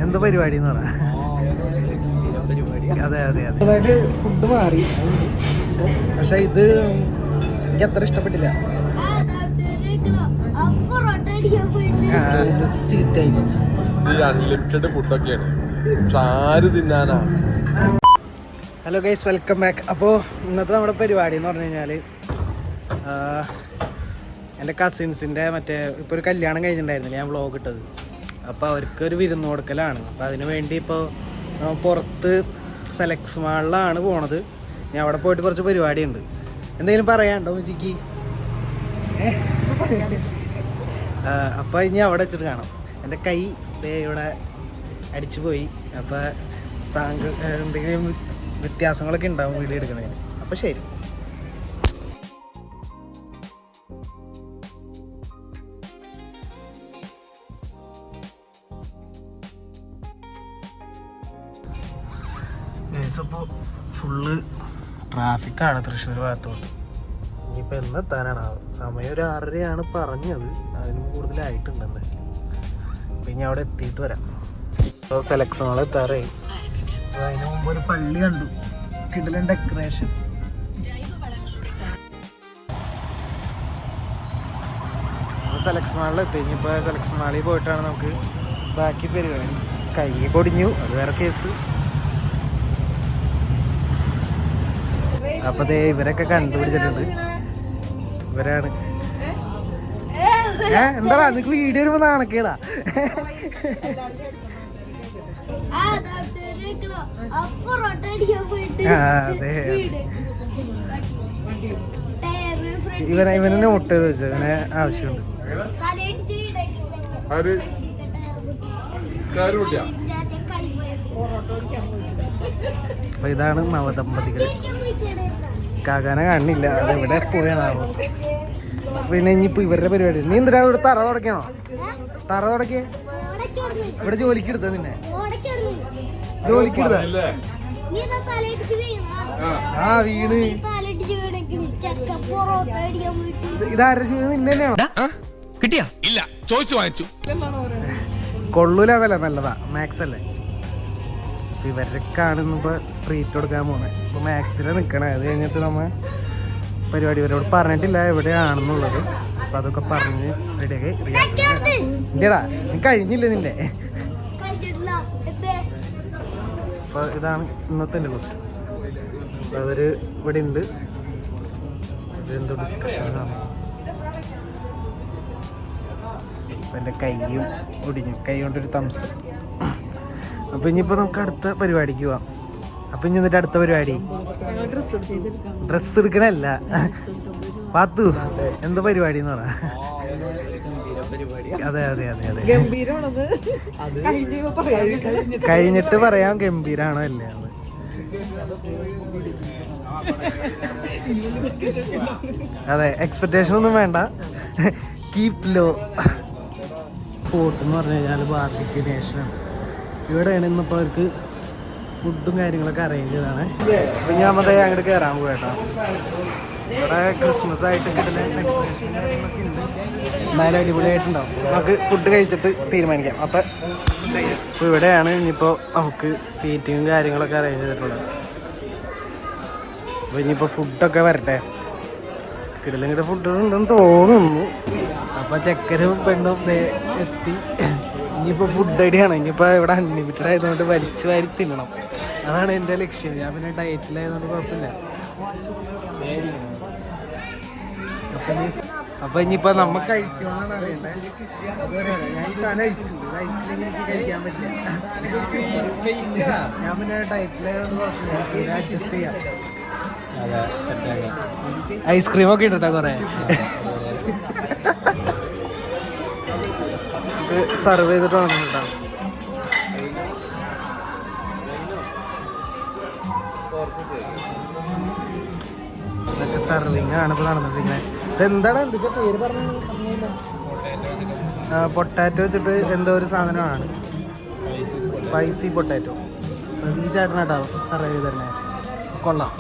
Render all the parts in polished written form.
എന്ത് പരിപാടി എന്ന് പറയാ? അതെ അതെ അതെ, ഫുഡ് മാറി. പക്ഷെ ഇത് എനിക്ക് അത്ര ഇഷ്ടപ്പെട്ടില്ല. അൺലിമിറ്റഡ് ഫുഡൊക്കെയാണ്, ആര് തിന്നാനാ. Hello guys, welcome back. അപ്പോൾ ഇന്നത്തെ നമ്മുടെ പരിപാടി എന്ന് പറഞ്ഞു കഴിഞ്ഞാൽ എൻ്റെ കസിൻസിൻ്റെ ഇപ്പോൾ ഒരു കല്യാണം കഴിഞ്ഞിട്ടുണ്ടായിരുന്നില്ല, ഞാൻ വ്ളോഗ് ഇട്ടത്. അപ്പോൾ അവർക്കൊരു വിരുന്ന് കൊടുക്കലാണ്. അപ്പോൾ അതിന് വേണ്ടി ഇപ്പോൾ പുറത്ത് സെലക്സ് മാളിലാണ് പോണത്. ഞാൻ അവിടെ പോയിട്ട് കുറച്ച് പരിപാടിയുണ്ട്. എന്തെങ്കിലും പറയാനുണ്ടോ ഉച്ചയ്ക്ക്? അപ്പോൾ ഇനി അവിടെ വെച്ചിട്ട് കാണാം. എൻ്റെ കൈ ഇവിടെ അടിച്ചു പോയി. അപ്പോൾ എന്തെങ്കിലും വ്യത്യാസങ്ങളൊക്കെ ഉണ്ടാവും വീഡിയോ എടുക്കുന്നതിന്. അപ്പോൾ ശരി. ഇപ്പോൾ ഫുള്ള് ട്രാഫിക്കാണ് തൃശ്ശൂർ ഭാഗത്തോട്ട്. ഇനിയിപ്പോൾ എന്നെത്താനാണ് സമയം ഒരു 6:30 പറഞ്ഞത്, അതിനും കൂടുതലായിട്ടുണ്ടെന്ന്. അപ്പം ഇനി അവിടെ എത്തിയിട്ട് വരാം. സെലക്ഷൻ മാൾ എത്താറായി. അതിന് മുമ്പ് ഒരു പള്ളി കണ്ടു, കിടിലൻ ഡെക്കറേഷൻ. സെലക്ഷൻ മാളിൽ എത്തി. ഇനിയിപ്പോൾ സെലക്ഷൻ മാളിൽ പോയിട്ടാണ് നമുക്ക് ബാക്കി പരിപാടി. കൈ പൊടിഞ്ഞു, അത് വേറെ കേസ്. അപ്പൊ ഇവരൊക്കെ കണ്ടുപിടിച്ചിട്ടുണ്ട്. ഇവരാണ്. എന്താ നിനക്ക് വീഡിയോ വരുമ്പോ നാണക്കേടാ? ഇവനെ നോട്ട് ചെയ്ത് വെച്ചു, ഇവനെ ആവശ്യമുണ്ട്. അപ്പൊ ഇതാണ് നവദമ്പതികൾ. കാക്കാനെ കാണില്ല, അത് ഇവിടെ പോയാണാവോ. പിന്നെ ഇനിയിപ്പോ ഇവരുടെ പരിപാടി. നീ എന്തിനാ ഇവിടെ തറ തുടക്കണോ? തറ തുടക്കേ? ഇവിടെ ജോലിക്ക് എടുത്ത നിന്നെ? ജോലിക്ക് എടുത്ത? ആ വീണ്. ഇതാരുടെ ചെയ്ത്? നിന്നെ തന്നെയാണോ? കിട്ടിയാ? ഇല്ല, ചോദിച്ചു വാങ്ങിച്ചു. കൊള്ളൂലെന്നല്ല, നല്ലതാ, മാക്സ് അല്ലേ. ഇവരൊക്കെയാണ് ഇന്നിപ്പോൾ ട്രീറ്റ് കൊടുക്കാൻ പോകുന്നത്. ഇപ്പോൾ മാക്സിലാണ് നിൽക്കണേ. അത് കഴിഞ്ഞിട്ട് നമ്മൾ പരിപാടി ഇവരോട് പറഞ്ഞിട്ടില്ല എവിടെയാണെന്നുള്ളത്. അപ്പോൾ അതൊക്കെ പറഞ്ഞ് റെഡിയാക്കി. ഇല്ലടാ, നീ കഴിഞ്ഞില്ല നിന്റെ. അപ്പോൾ ഇതാണ് ഇന്നത്തെ എൻ്റെ ക്വസ്റ്റ്യൻ. അപ്പോൾ അവർ ഇവിടെ ഉണ്ട്. ഇതെന്തോ ഡിസ്കഷനാണ്. അപ്പോൾ എൻ്റെ കൈയും ഒടിഞ്ഞു, കൈ കൊണ്ടൊരു തംസ്. അപ്പോൾ ഇനിയിപ്പോൾ നമുക്ക് അടുത്ത പരിപാടിക്ക് പോവാം. അപ്പം ഇനി എന്നിട്ട് അടുത്ത പരിപാടി ഡ്രസ്സ് എടുക്കണല്ല, പാത്തു എന്താ പരിപാടി എന്ന് പറയാ? അതെ അതെ അതെ അതെ, കഴിഞ്ഞിട്ട് പറയാം ഗംഭീരാണോ അല്ലേ. അതെ, എക്സ്പെക്ടേഷൻ ഒന്നും വേണ്ട, കീപ് ലോ. ഫോർട്ട് എന്ന് പറഞ്ഞു കഴിഞ്ഞാൽ ബാർബിക്യൂ നേഷനാണ്. ഇവിടെയാണ് ഇന്നിപ്പോൾ അവർക്ക് ഫുഡും കാര്യങ്ങളൊക്കെ അറേഞ്ച് ചെയ്താണ്. അപ്പം ഞാൻ അങ്ങോട്ട് കയറാൻ പോകട്ടോ. ഇവിടെ ക്രിസ്മസ് ആയിട്ട് കിട്ടുന്ന ഡെക്കറേഷൻ കാര്യങ്ങളൊക്കെ ഉണ്ട്. എന്നാലും അടിപൊളിയായിട്ടുണ്ടാവും. നമുക്ക് ഫുഡ് കഴിച്ചിട്ട് തീരുമാനിക്കാം. അപ്പം ഇവിടെയാണ് ഇനിയിപ്പോൾ നമുക്ക് സീറ്റിങ്ങും കാര്യങ്ങളൊക്കെ അറേഞ്ച് ചെയ്തിട്ടുള്ളത്. അപ്പോൾ ഇനിയിപ്പോൾ ഫുഡൊക്കെ വരട്ടെ. കിടലിങ്ങിട്ട് ഫുഡ് ഉണ്ടെന്ന് തോന്നുന്നു. അപ്പം ചെക്കനും പെണ്ണും എത്തി. ഇനിയിപ്പോൾ ഫുഡ് ഐഡിയാണ്. ഇനിയിപ്പോൾ ഇവിടെ അൺലിമിറ്റഡ് ആയതുകൊണ്ട് വലിച്ചു വാരി തിന്നണം, അതാണ് എൻ്റെ ലക്ഷ്യം. ഞാൻ പിന്നെ ഡയറ്റിലായതുകൊണ്ട് കുഴപ്പമില്ല. അപ്പം ഇനിയിപ്പോൾ നമ്മൾ കഴിക്കുമെന്നാണ് അറിയണ്ടത്. അതുപോലെ ഞാൻ ഈ സാധനം കഴിച്ചില്ലെങ്കിൽ എനിക്ക് കഴിക്കാൻ പറ്റില്ല. ഞാൻ പിന്നെ ഡയറ്റിലായതുകൊണ്ട് കുഴപ്പമില്ല, അഡ്ജസ്റ്റ് ചെയ്യാം. ഐസ്ക്രീമൊക്കെ ഉണ്ട് കേട്ടോ കുറേ. സർവ് ചെയ്തിട്ട് വന്നിട്ടുണ്ടാവും. ഇതൊക്കെ സർവിങ് ആണ് ഇപ്പോൾ നടന്നിട്ടിരിക്കുന്നത്. ഇതെന്താണ് എന്തൊക്കെ പേര് പറഞ്ഞു? പൊട്ടാറ്റോ വെച്ചിട്ട് എന്തോ ഒരു സാധനമാണ്, സ്പൈസി പൊട്ടാറ്റോ. ഈ ചേട്ടനാട്ടോ സർവ് ചെയ്ത് തന്നെ. കൊള്ളാം.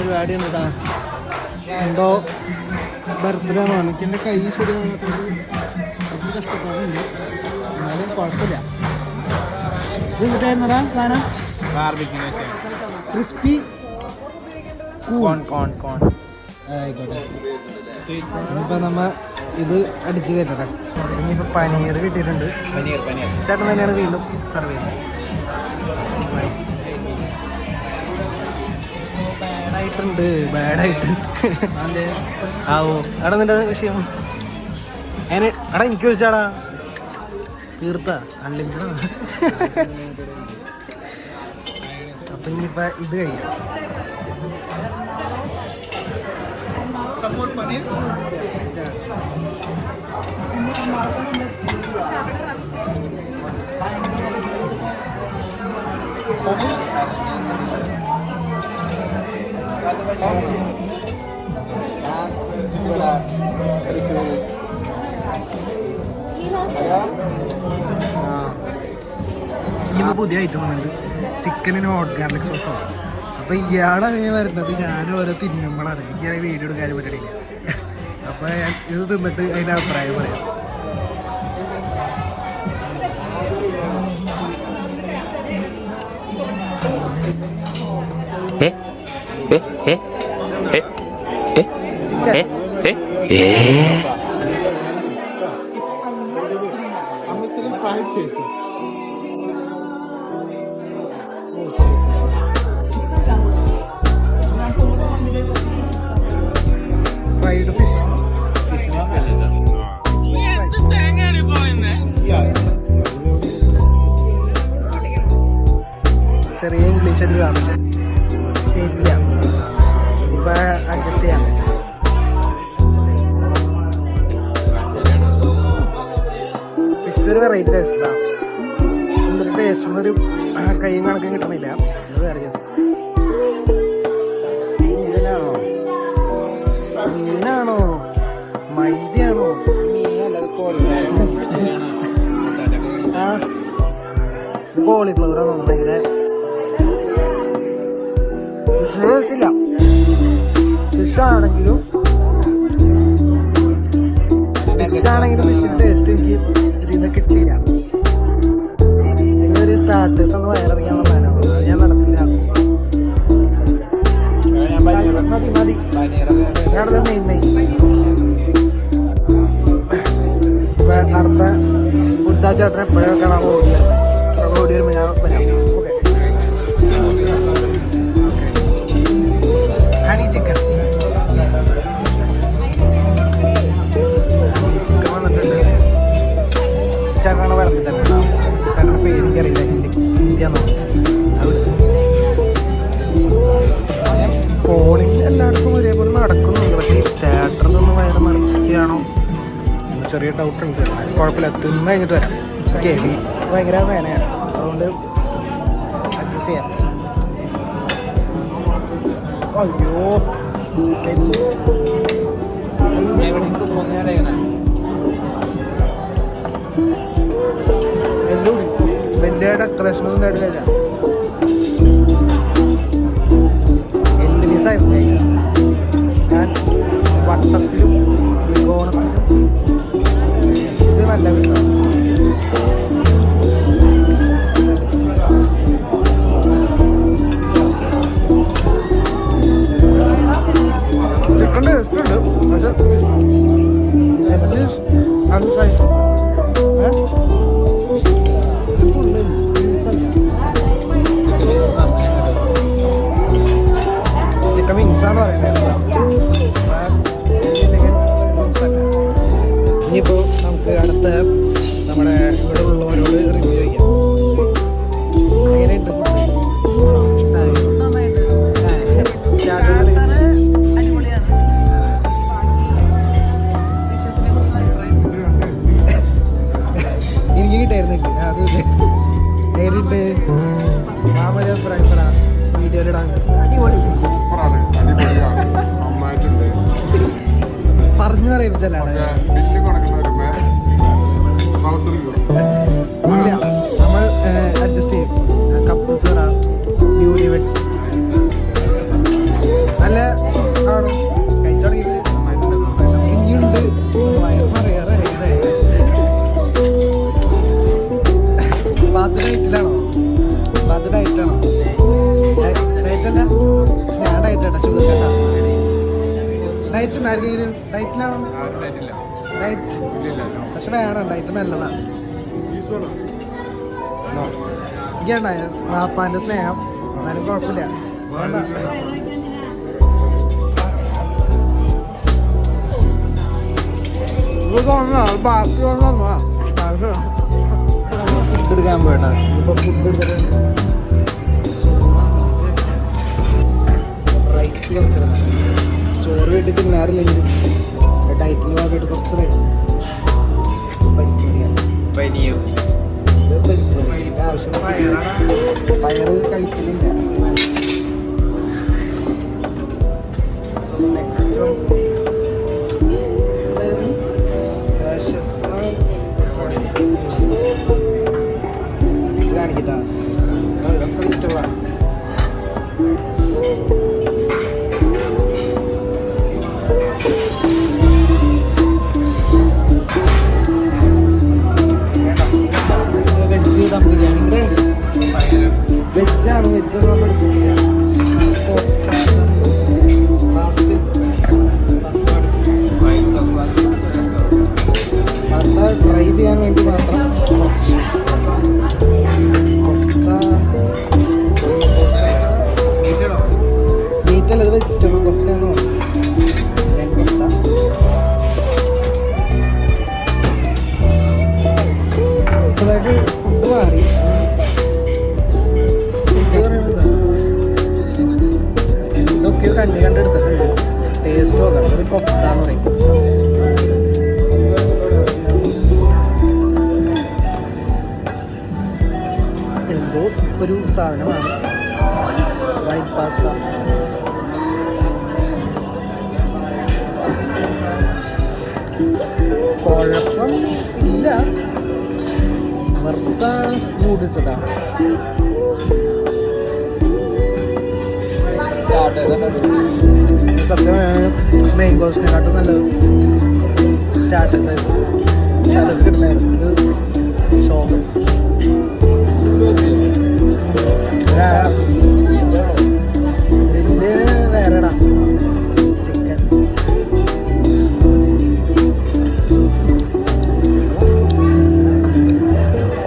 പരിപാടി എന്നതാ എന്തോ ബർത്ത്ഡേ ആണ്. എനിക്ക് എൻ്റെ കൈ ശരിയാകാത്തത് കുറച്ച് കഷ്ടപ്പാടുണ്ട്, എന്നാലും കുഴപ്പമില്ല. ഇത് കിട്ടായിരുന്നടാ സാധനം ക്രിസ്പി ആയിക്കോട്ടെ. ഇനിയിപ്പോൾ നമ്മ ഇത് അടിച്ച് കയറ്റട്ടെ. ഇനിയിപ്പോൾ പനീർ കിട്ടിയിട്ടുണ്ട്. ചേട്ടൻ തന്നെയാണ് വീണ്ടും സെർവ് ചെയ്യുന്നത്. ബാഡായിട്ടുണ്ട്. ആവോ എടാ നിന്റെ വിഷയം എടാ എനിക്ക് വിളിച്ചാടാ തീർത്ത അൺലിമിറ്റഡ്. അപ്പൊ ഇനിയിപ്പോ ഇത് കഴിയാം. ഇനിയിപ്പോൾ പുതിയ ഐറ്റം വന്നിട്ടുണ്ട്, ചിക്കനിന് ഹോട്ട് ഗാർലിക് സോസാണ്. അപ്പോൾ ഇയാളങ്ങനെ വരുന്നത് ഞാനും ഓരോ തിന്നുമ്പോഴാണ്. ഇയാളെ വീഡിയോ എടുക്കാനും പറ്റില്ല. അപ്പോൾ ഞാൻ ഇത് തിന്നിട്ട് അതിൻ്റെ അഭിപ്രായം പറയാം. ഫ്രൈഡ് ഫിഷ് ചെറിയ ഇംഗ്ലീഷ് എടുത്താണ്, കേട്ടില്ല. ഇപ്പൊ അഡ്ജസ്റ്റ് ചെയ്യാം. ഫിഷ് ഒരു വെറൈറ്റി ടേസ്റ്റാണ്. എന്തൊരു ടേസ്റ്റ് ഒരു കൈയും കണക്കും കിട്ടണില്ല. അത് വേറെ മീനാണോ മൈദയാണോ? ആ കോളിഫ്ലവറാണോ? ഭയങ്കര ടേസ്റ്റില്ല. ഫിഷാണെങ്കിലും ഫിഷിന്റെ ടേസ്റ്റ് എനിക്ക് ഇതിന്ന് കിട്ടിയില്ല. ഇതൊരു സ്റ്റാർട്ടേഴ്സ് ഒന്ന് വയറിറങ്ങിയാൽ വന്നാലോ? അത് ഞാൻ നടത്തില്ല. മതി ഞാനത് മെയിൻ ഇപ്പൊ അടുത്ത ബുദ്ധാ ചേട്ടൻ എപ്പോഴും കാണാൻ ഓടി വരുമ്പോൾ ഞാൻ വരാം. ഓക്കെ. ഹണി ചിക്കൻ വന്നിട്ടുണ്ട്. ചേട്ടനാണ് വിളമ്പി തന്നെ. ചേട്ടൻ്റെ പേര് എനിക്കറിയില്ല. ഇന്ത്യ ഫോണിൽ എല്ലായിടത്തും ഒരേപോലെ നടക്കുന്നുണ്ട്. പക്ഷേ ഈ സ്റ്റാർട്ടറിനൊന്നും വയറ് മറിക്കുകയാണോ എന്ന് ചെറിയ ഡൗട്ട് ഉണ്ട്. കുഴപ്പമില്ല, തിന്ന് കഴിഞ്ഞിട്ട് വരാം. കേളി ഭയങ്കര വേനയാണ്, അതുകൊണ്ട് അഡ്ജസ്റ്റ് ചെയ്യാം. അയ്യോ എല്ലാം വലിയ ഡെക്കറേഷനൊന്നും ഉണ്ടായിട്ടില്ല. ഞാൻ വട്ടത്തിലും ത്രികോണത്തിലും ഇത് നല്ല വിഷമാണ്. ചിക്കൻ ടേസ്റ്റ് ഉണ്ട്, പക്ഷെ അൺസൈസ് ചിക്കൻ വിങ്സാന്ന് പറയുന്നത്. ഇനിയിപ്പോൾ നമുക്ക് അടുത്ത നമ്മുടെ ഇവിടെ ഉള്ളവരോട് റിവ്യൂ ചെയ്യാം. എങ്ങനെയുണ്ട് എനിക്ക് കിട്ടായിരുന്നില്ല. അത് നേരിട്ട് മാമൊരു അഭിപ്രായം പറ, വീഡിയോയിലിടാൻ. പറഞ്ഞു പറയിപ്പിച്ചല്ലാണ്. നമ്മൾ അഡ്ജസ്റ്റ് ചെയ്യും. കപ്പിൾസ് ന്യൂ ലിവറ്റ്സ് നല്ല ഡയറ്റ് ഉണ്ടായിരിക്കും. ഡയറ്റിലാണോ? ഡയറ്റ് പക്ഷെ വേണം, ഡയറ്റ് നല്ലതാണ്. എനിക്കുണ്ട വാപ്പാൻ്റെ സ്നേഹം, എന്നാലും കുഴപ്പമില്ല. വേണ്ട ബാക്കി ഫുഡ് എടുക്കാൻ പോയിട്ടാ. ഇപ്പൊ ഫുഡ് റൈസ് കുറച്ചിടാം. ചോറ് വീട്ടിൽ തിന്നാറില്ലെങ്കിൽ ഡയറ്റിന് ഭാഗമായിട്ട് കുറച്ച് റൈസ്. ആവശ്യം പയറ് കഴിക്കുന്നില്ല. നെക്സ്റ്റ് കാണിക്കട്ടാ. ഇതൊക്കെ ഇഷ്ടപ്പെടാം. വെജ് ദം ബിരിയാണി വെജാണ്. വെജ് ട്രൈ ചെയ്യാൻ വേണ്ടി മാത്രം മീറ്റല്ല, ഇത് വെജിറ്റബിൾ കൊഫ്റ്റാന്ന് പറഞ്ഞു. പുതുതായിട്ട് ഫുഡ് മാറി. എന്തൊക്കെയോ കണ്ടെടുത്തിട്ടുണ്ട്. ടേസ്റ്റ് നോക്കാം. ഒരു കൊഫ്റ്റാന്ന് പറയും. കൊഫ്റ്റ എന്തോ ഒരു സാധനമാണ്. White pasta. കുഴപ്പം ഇല്ല. വറുത്ത നൂഡിൽസ് ഇടാം. സത്യം മെയിൻ കോഴ്സിനെക്കാട്ടും നല്ലത് സ്റ്റാർട്ടേഴ്സ് ആയിരുന്നു. സ്റ്റാർട്ടേഴ്സ് കിട്ടില്ലായിരുന്നു. ഇത് ഷോപ്പ് ഗ്രില്ല് വേറെടാ. Chicken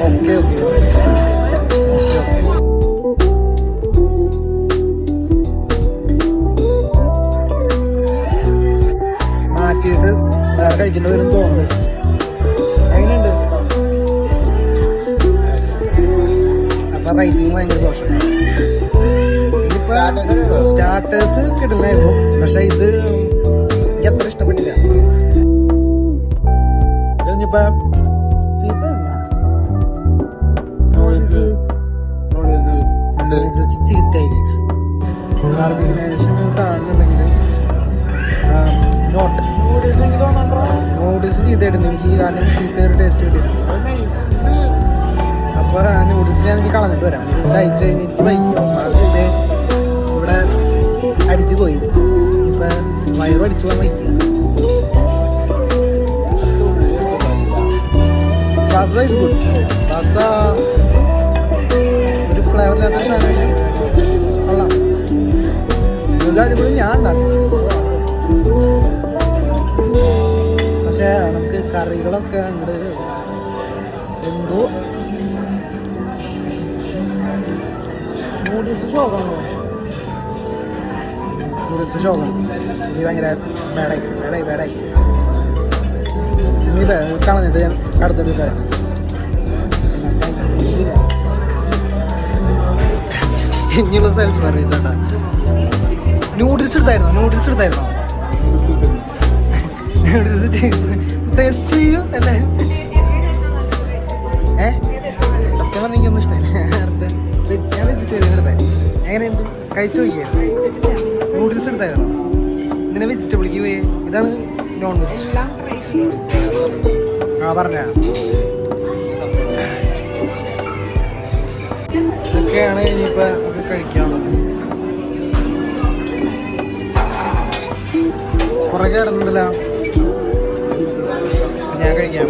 okay okay. മാറ്റിയിട്ട് വേറെ കഴിക്കേണ്ടി വരും തോന്നുന്നു. എങ്ങനെയുണ്ട്? അപ്പൊ റേറ്റിംഗ് ഭയങ്കര ദോഷം. ഇതിപ്പോ സ്റ്റാർട്ടേഴ്സ് കിട്ടില്ലായിരുന്നു, പക്ഷെ ഇത് എനിക്ക് അത്ര ഇഷ്ടപ്പെട്ടില്ല. ഇതിപ്പോ ചീത്തൈരീസ് ബാർബിക്കിനേഷൻ കാണുന്നുണ്ടെങ്കിൽ നോട്ട് നൂഡിൽസ് ചീത്തയായിട്ടുണ്ട് എനിക്ക്. കാരണം ചീത്തയൊരു ടേസ്റ്റ് കിട്ടിയിട്ടുണ്ട്. അപ്പൊ നൂഡിൽസ് ഞാൻ എനിക്ക് കളഞ്ഞിട്ട് വരാം. കഴിച്ച് കഴിഞ്ഞ് എനിക്ക് വയ്യ. ഇവിടെ അടിച്ചു പോയി. ഇപ്പൊ വയറും അടിച്ചു പോകാൻ വയ്യ. Pasta is good. പാസ്ത ഒരു ഫ്ലേവറില്ലാത്ത സാധനം കൊള്ളാം. ഇത് അടിപൊളി ഞാൻ ഉണ്ടാക്കും. പക്ഷെ നമുക്ക് കറികളൊക്കെ അങ്ങോട്ട് എന്തോ നൂഡിൽസ് ഷോക്കാണോ? നൂഡിൽസ് ഷോക്കാണ്. ഇത് ഭയങ്കര വേടായി. ഇത് കളഞ്ഞിട്ട് ഞാൻ അടുത്തത് തരാം. ഇനിയുള്ള സെൽഫ് സർവീസ് ആട്ടാ. നൂഡിൽസ് എടുത്തായിരുന്നോ? നൂഡിൽസ് ടേസ്റ്റ് ചെയ്യൂ അല്ലേ? സത്യം പറഞ്ഞ എനിക്കൊന്നും ഇഷ്ടമില്ല. അടുത്ത് ഞാൻ വെജിറ്റേറിയൻ എടുത്തേ. എങ്ങനെയുണ്ട്? കഴിച്ചു നോക്കിയേ. നൂഡിൽസ് എടുത്തായിരുന്നോ? ഇതിനെ വെജിറ്റബിളിക്ക് പോയി. ഇതാണ് നോൺ വെജ്. പറഞ്ഞ ഇതൊക്കെയാണ് ഇനിയിപ്പോൾ കഴിക്കാനുള്ളത്. കുറേ കയറുന്നുണ്ടല്ലോ. ഞാൻ കഴിക്കാൻ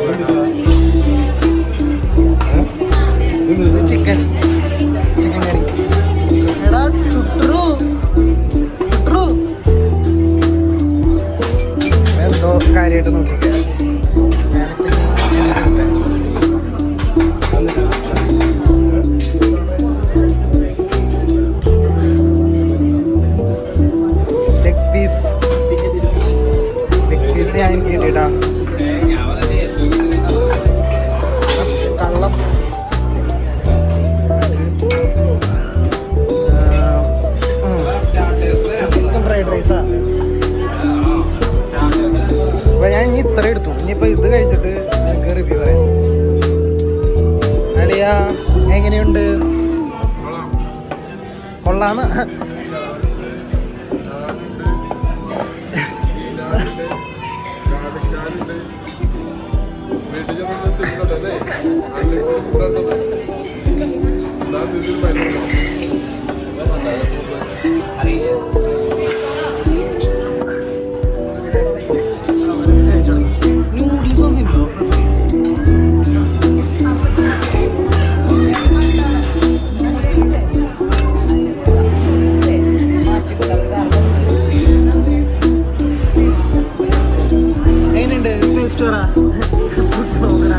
ചിക്കൻ കറി. എടാ ചുട്ടു കാര്യമായിട്ട് നോക്കിയിട്ട് ലെഗ് പീസ് ഞാൻ കിട്ടിയിട്ടാ കള്ളം ചിക്കൻ ഫ്രൈഡ് റൈസാ. അപ്പൊ ഞാൻ ഇനി ഇത്ര എടുത്തു. ഇനിയിപ്പോ ഇത് കഴിച്ചിട്ട് നിങ്ങൾക്ക് റിവ്യൂ പറയാം. അളിയ എങ്ങനെയുണ്ട്? കൊള്ളാന്ന്. നൂഡിൽസ് ഒന്നുമില്ലോ? എങ്ങനെയുണ്ട് ടേസ്റ്റ് പറ. നോക്കണ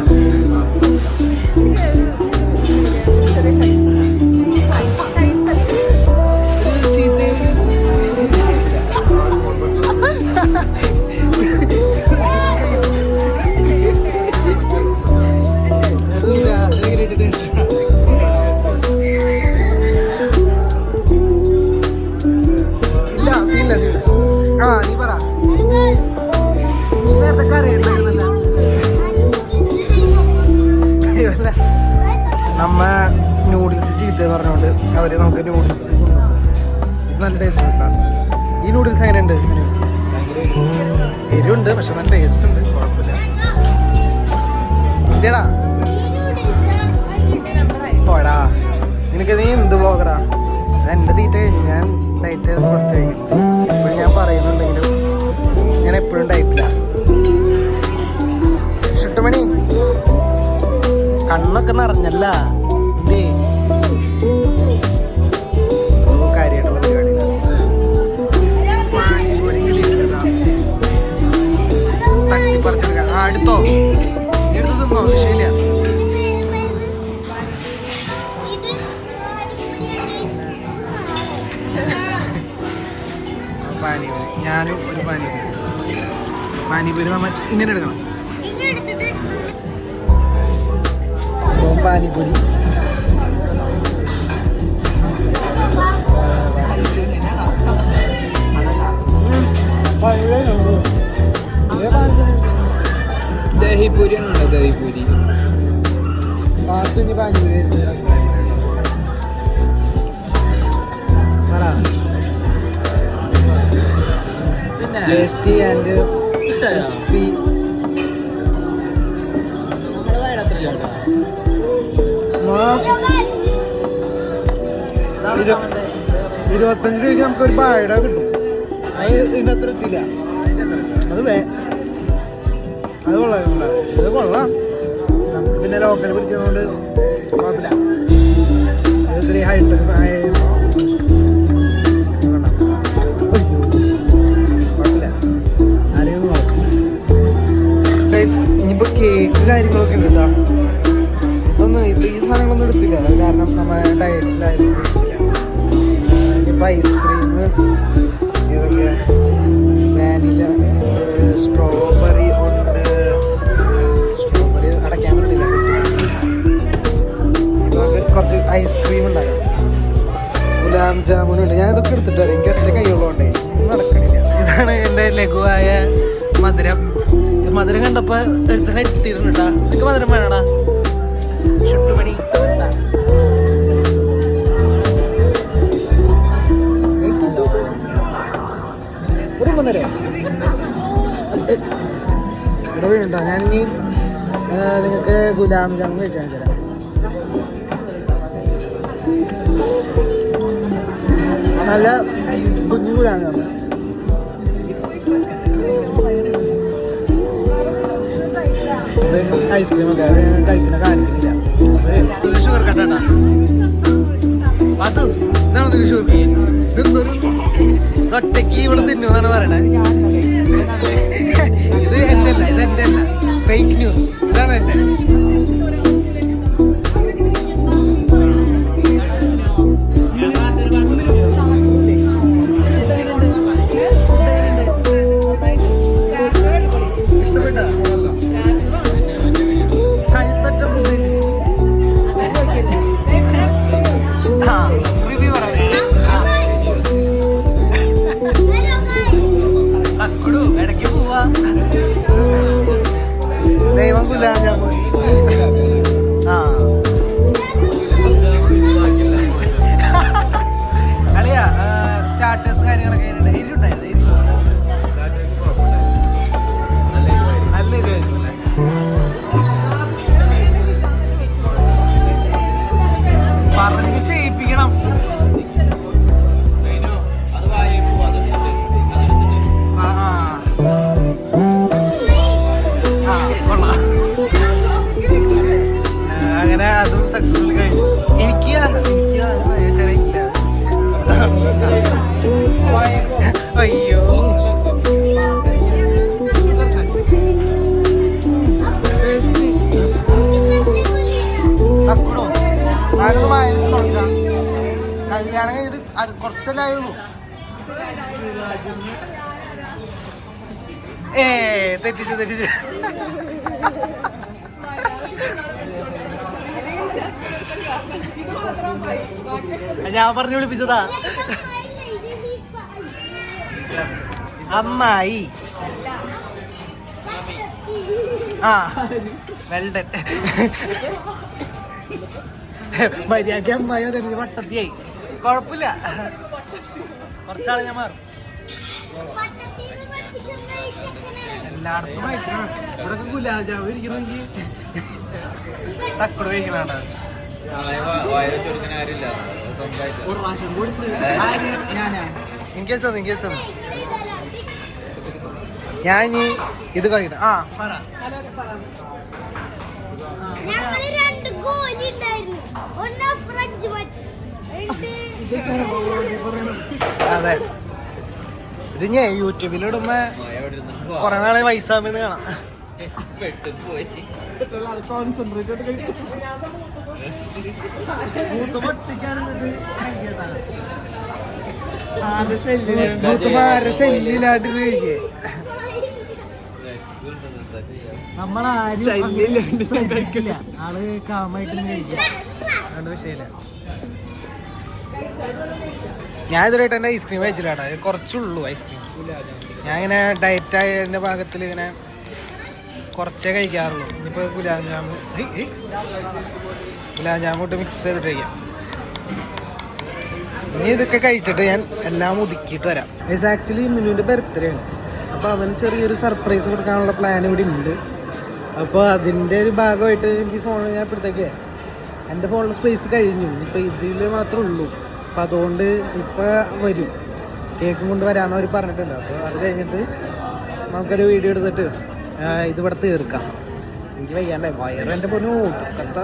നമ്മ നൂഡിൽസ് ചീത്തയെന്ന് പറഞ്ഞുകൊണ്ട് അവര് നമുക്ക് നൂഡിൽസ് ഇത് നല്ല ടേസ്റ്റ് ഉണ്ടാ. ഈ നൂഡിൽസ് എങ്ങനെയുണ്ട്? എരിവുണ്ട്, പക്ഷെ നല്ല ടേസ്റ്റ് ഉണ്ട്, കുഴപ്പമില്ല. ഇല്ലടാ പോടാ, നിനക്ക് നീ എന്ത് ബ്ലോഗറാ? എൻ്റെ തീറ്റ ഞാൻ ഡയറ്റ് കുറച്ച് കഴിക്കും. ഇപ്പോഴും ഞാൻ പറയുന്നുണ്ടെങ്കിലും ഞാൻ എപ്പോഴും ഡയറ്റില്ല. 8 മണി കണ്ണൊക്കെ നിറഞ്ഞല്ല. കാര്യമായിട്ടുള്ള പരിപാടി തട്ടിപ്പറിച്ചെടുക്കാം. അടുത്തോ എടുത്ത് തിന്നോ, വിഷയമില്ല. പാനിപൂരി, ഞാനും ഒരു പാനിപൂരി നമ്മൾ ഇങ്ങനെ എടുക്കണം. പാനിപൂരി ദഹിപൂരിയാണോ? ദഹിപൂരി പാത്തുനി പാനിപൂരി ടേസ്റ്റി ആൻഡ് ക്രിസ്പി. 25 രൂപയ്ക്ക് നമുക്കൊരു പായട കിട്ടും. അത് ഇതിൻ്റെ അത്ര എത്തില്ല. അത് കൊള്ളാം. ഇത് കൊള്ളാം. നമുക്ക് പിന്നെ ലോക്കൽ പിടിക്കുന്നതുകൊണ്ട് കുഴപ്പമില്ല. ഇത്തിരി ഹൈടെക് കുഴപ്പമില്ല. ആരെയും നോക്കും. ഇനിയിപ്പോൾ കേക്ക് കാര്യങ്ങളൊക്കെ ഉണ്ട് കേട്ടോ. ഈ സാധനങ്ങളൊന്നും എടുത്തില്ല, കാരണം നമ്മുടെ ഡയറ്റിലായിരുന്നു. ഇനിയിപ്പോൾ ഐസ്ക്രീം ഇതൊക്കെ വാനില, സ്ട്രോബെറി ഉണ്ട്. സ്ട്രോബെറി അടയ്ക്കാൻ പറ്റില്ല. കുറച്ച് ഐസ്ക്രീം ഉണ്ടാകാം. ഗുലാബ് ജാമുൻ ഉണ്ട്. ഞാൻ ഇതൊക്കെ എടുത്തിട്ട് വരാം. എനിക്ക് ഒറ്റ കൈയുള്ളതുകൊണ്ടേ നടക്കണില്ല. ഇതാണ് എൻ്റെ ലഘുവായ മധുരം. മധുരം കണ്ടപ്പോൾ എടുത്തിട്ട് എത്തിയിരുന്നുട്ടാ. എനിക്ക് മധുരം വേണടാ. 8 മണി ഒരു 3:30 ഇവിടെ വീണുണ്ടോ? ഞാനിനി നിങ്ങൾക്ക് ഗുലാബ് ജാമുൻ കഴിച്ചാൽ തരാം. നല്ല കുഞ്ഞു ഗുലാബ് ജാമുൻ. ഐസ്ക്രീം ഒക്കെ കഴിക്കുന്ന കാണിക്കുന്നില്ല. ഷുഗർ കട്ടാ അത് ഇതാണ് ഷുഗർ. ഇതൊന്നൊരു ഒറ്റയ്ക്ക് ഇവിടെ തിന്നുന്നാണ് പറയണേ. ഇത് എന്റെ അല്ല, ഇത് എന്റെ അല്ല, ഫേക്ക് ന്യൂസ്. ഇതാണ് എന്റെ. ദൈവം ഗുലാബ് ജാമുൻ. ആ അളിയാ, സ്റ്റാർട്ടേഴ്സ് കാര്യങ്ങളൊക്കെ എരിവുണ്ടായിരുന്നു. നല്ല എരിവായിരുന്നു അല്ലേ? പറഞ്ഞ് ചെയ്യിപ്പിക്കണം. അങ്ങനെ അതും സക്സസ്ഫുൾ കഴിഞ്ഞു. എനിക്ക് ചെറിയില്ല. അയ്യോ അക്കടോ ആരും വായന നോക്കാം. കല്യാണം കഴിഞ്ഞിട്ട് അത് കുറച്ചല്ലായുള്ളൂ. തെറ്റിച്ചു. ഞാൻ പറഞ്ഞു വിളിപ്പിച്ചതാ. അമ്മായി. ആ വെൽഡൻ. മര്യാദ അമ്മായിയോ തന്നെ വട്ടത്തിയായി. കുഴപ്പമില്ല, കുറച്ചാളെ ഞാൻ മാറും. എല്ലായിടത്തും കഴിക്കണം. ഇവിടെ ഗുലാബ് ജാമുൻ ഇരിക്കണമെങ്കിൽ തക്കട് കഴിക്കണ. ഒരു പ്രാവശ്യം കൊടുത്ത് എനിക്ക് ഞാൻ ഇനി ഇത് കഴിക്കണം. ആ പറ. അതെ, ഇത് ഞാൻ യൂട്യൂബിലിടുമ്പോ കൊറേ നാളെ വയസ്സാമെന്ന് കാണാം. ശല്യിലായിട്ട് കഴിക്കേ. നമ്മളാരും കഴിക്കില്ല. ആള് കാമായിട്ട് കഴിക്കില്ല. അതുകൊണ്ട് വിഷയമില്ല. ഞാൻ ഇതുവരെയായിട്ട് എൻ്റെ ഐസ്ക്രീം കഴിച്ചില്ലാട്ടാ. കുറച്ചുള്ളൂ ഐസ്ക്രീം. ഞാൻ ഇങ്ങനെ ഡയറ്റായതിൻ്റെ ഭാഗത്തിൽ ഇങ്ങനെ കുറച്ചേ കഴിക്കാറുള്ളൂ. ഇനിയിപ്പോൾ ഗുലാബ് ജാമുട്ട് മിക്സ് ചെയ്തിട്ട് കഴിക്കാം. ഇനി ഇതൊക്കെ കഴിച്ചിട്ട് ഞാൻ എല്ലാം ഒതുക്കിയിട്ട് വരാം. ഇത് ആക്ച്വലി മിനുവിൻ്റെ ബർത്ത്ഡേ ആണ്. അപ്പോൾ അവന് ചെറിയൊരു സർപ്രൈസ് കൊടുക്കാനുള്ള പ്ലാൻ ഇവിടെ ഉണ്ട്. അപ്പോൾ അതിൻ്റെ ഒരു ഭാഗമായിട്ട് എനിക്ക് ഫോൺ ഞാൻ ഇപ്പോഴത്തേക്ക് എൻ്റെ ഫോണിൽ സ്പേസ് കഴിഞ്ഞു. ഇപ്പോൾ ഇതിൽ മാത്രമേ ഉള്ളൂ. അപ്പം അതുകൊണ്ട് ഇപ്പോൾ വരും, കേക്കും കൊണ്ട് വരാമെന്ന് അവർ പറഞ്ഞിട്ടുണ്ട്. അപ്പോൾ അത് കഴിഞ്ഞിട്ട് നമുക്കൊരു വീഡിയോ എടുത്തിട്ട് ഇതിവിടെ തീർക്കാം. എനിക്ക് വയ്യാണ്ടേ, വയറെൻ്റെ പൊന്നു ഒടുക്കത്ത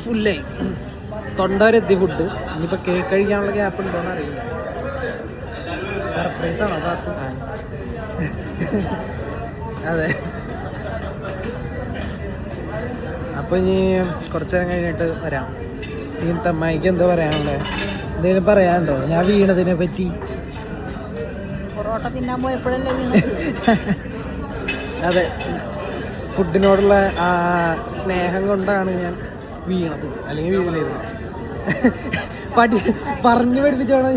ഫുല്ലായി. തൊണ്ട വരെ എത്തി ഫുഡ്. ഇനിയിപ്പോൾ കേക്ക് കഴിക്കാനുള്ള ഗ്യാപ്പ് ഉണ്ടോയെന്ന് അറിയില്ല. സർപ്രൈസാണോ കാത്തു? അതെ. അപ്പോൾ ഇനി കുറച്ച് നേരം കഴിഞ്ഞിട്ട് വരാം. സീനത്തമ്മായിക്ക് എന്താ പറയാനുള്ളത്? എന്തെങ്കിലും പറയാനുണ്ടോ ഞാൻ വീണതിനെ പറ്റി? പൊറോട്ട തിന്നാൻ പോയപ്പോഴല്ലേ വീണത്? അതെ, ഫുഡിനോടുള്ള ആ സ്നേഹം കൊണ്ടാണ് ഞാൻ വീണത്, അല്ലെങ്കിൽ വീണിരുന്നു. പറഞ്ഞു പഠിപ്പിച്ചോണോ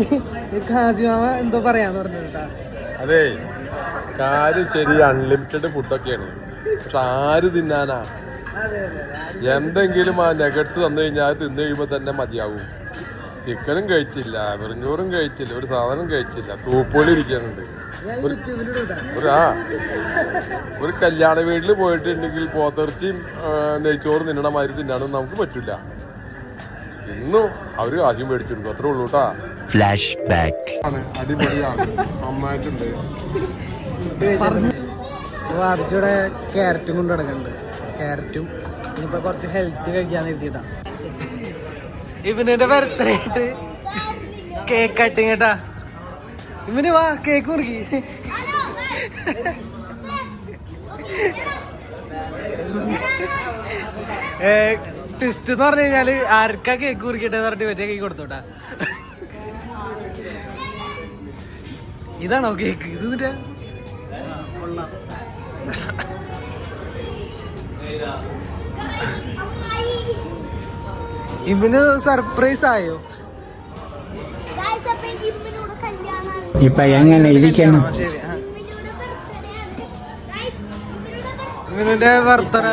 കാസിമാമ എന്തോ പറയാന്ന് പറഞ്ഞു കേട്ടാ. അതെ, കാര്യം ശരി, അൺലിമിറ്റഡ് ഫുഡൊക്കെയാണ്. പക്ഷെ ആര് തിന്നാനാ? എന്തെങ്കിലും ആ നെഗറ്റ്സ് തന്നു കഴിഞ്ഞാൽ അത് തിന്നു കഴിയുമ്പോൾ തന്നെ മതിയാവും. ചിക്കനും കഴിച്ചില്ല, വെറുംചോറും കഴിച്ചില്ല, ഒരു സാധനം കഴിച്ചില്ല, സൂപ്പുകൾ ഇരിക്കാനുണ്ട്. ഒരു കല്യാണ വീട്ടിൽ പോയിട്ടുണ്ടെങ്കിൽ പോത്തിറച്ചിയും നെയ്ച്ചോറും തിന്നണ മാതിരി തിന്നാനൊന്നും നമുക്ക് പറ്റില്ല. ഇന്നും അവര് കാശും മേടിച്ചെടുക്കും, അത്രേ ഉള്ളൂ കേട്ടാ. Flash back. അടിപൊളിയാണ്, നന്നായിട്ടുണ്ട്. വാപ്പിച്ചൂടെ ക്യാരറ്റും കൊണ്ട് നടക്കുന്നുണ്ട്. ക്യാരറ്റും ഇനിയിപ്പോൾ കുറച്ച് ഹെൽത്തി കഴിക്കാന്ന് എഴുതിയിട്ടാ. ഇവന്റെ ബർത്ത്ഡേ ആയിട്ട് കേക്ക് കട്ടിങ് കേട്ടാ. ഇവന് വാ കേക്ക് മുറുക്കി. ട്വിസ്റ്റ് എന്ന് പറഞ്ഞു കഴിഞ്ഞാല് ആർക്കാ കേക്ക് കുറിക്കട്ടെ പറഞ്ഞിട്ട് മറ്റേ കേക്ക് കൊടുത്തോട്ടാ. ഇതാണോ കേക്ക്? ഇത് എന്നിട്ടാ ഇവന് സർപ്രൈസ് ആയോ? ഈ പയ്യൻ എങ്ങനെ ഇരിക്കണം? ശരി. ഇവന്റെ വർത്തന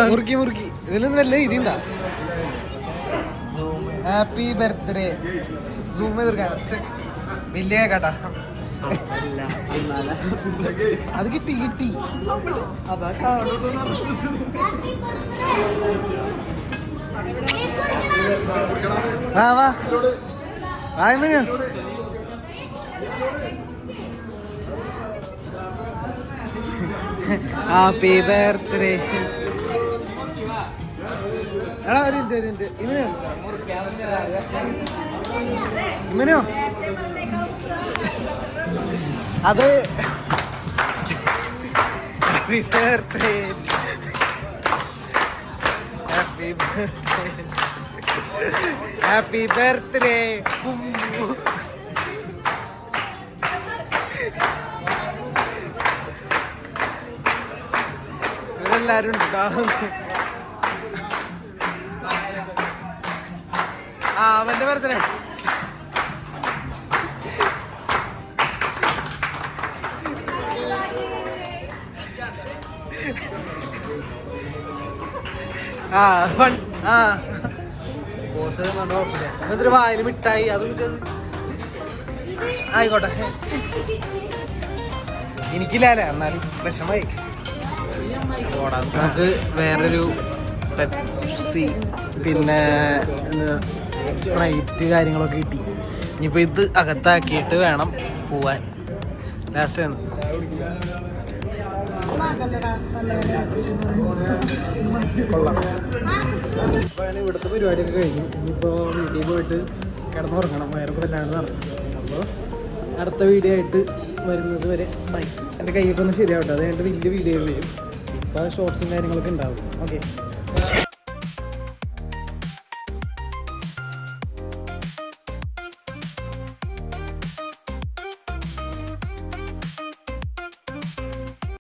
മുറുക്കി മുറുക്കി ഇതിലൊന്നും വല്ല ഇതിണ്ടാ. Happy birthday. സൂം ചെയ്തെടുക്കാൻ വലിയ കേട്ടാ. അത് കിട്ടി കിട്ടി. അതാ വാ വാ വായ്മ. Happy birthday. എടാ ഒരു മിനിറ്റ് ഇവനോ അത് happy birthday. Happy birthday. Happy birthday. ഇവരെല്ലാരും ഉണ്ടാവും. ആ അവന്റെ ബർത്ത്ഡേ. ആ ആ ബോസ് കുഴപ്പമില്ല. എന്നിട്ട് വായിൽ മിഠായി അത് കിട്ടത് ആയിക്കോട്ടെ. എനിക്കില്ലല്ലേ എന്നാലും വിഷമായി. നമുക്ക് വേറൊരു പെപ്സി പിന്നെ സ്പ്രൈറ്റ് കാര്യങ്ങളൊക്കെ കിട്ടി. ഇനിയിപ്പോൾ ഇത് അകത്താക്കിയിട്ട് വേണം പോവാൻ. ലാസ്റ്റ് ആണ് കൊള്ളാം. ഇപ്പോൾ ഇവിടുത്തെ പരിപാടിയൊക്കെ കഴിഞ്ഞു. ഇനിയിപ്പോൾ വീട്ടിൽ പോയിട്ട് കിടന്നുറങ്ങണം. വയറൊക്കെ വല്ലാണ്ട് നടക്കും. അപ്പോൾ അടുത്ത വീഡിയോ ആയിട്ട് വരുന്നത് വരെ ബൈ. എൻ്റെ കൈയിട്ടൊന്നും ശരിയാവട്ടെ. അത് കഴിഞ്ഞിട്ട് വലിയ വീഡിയോ വരും. ഇപ്പോൾ ഷോർട്സും കാര്യങ്ങളൊക്കെ ഉണ്ടാവും. ഓക്കെ.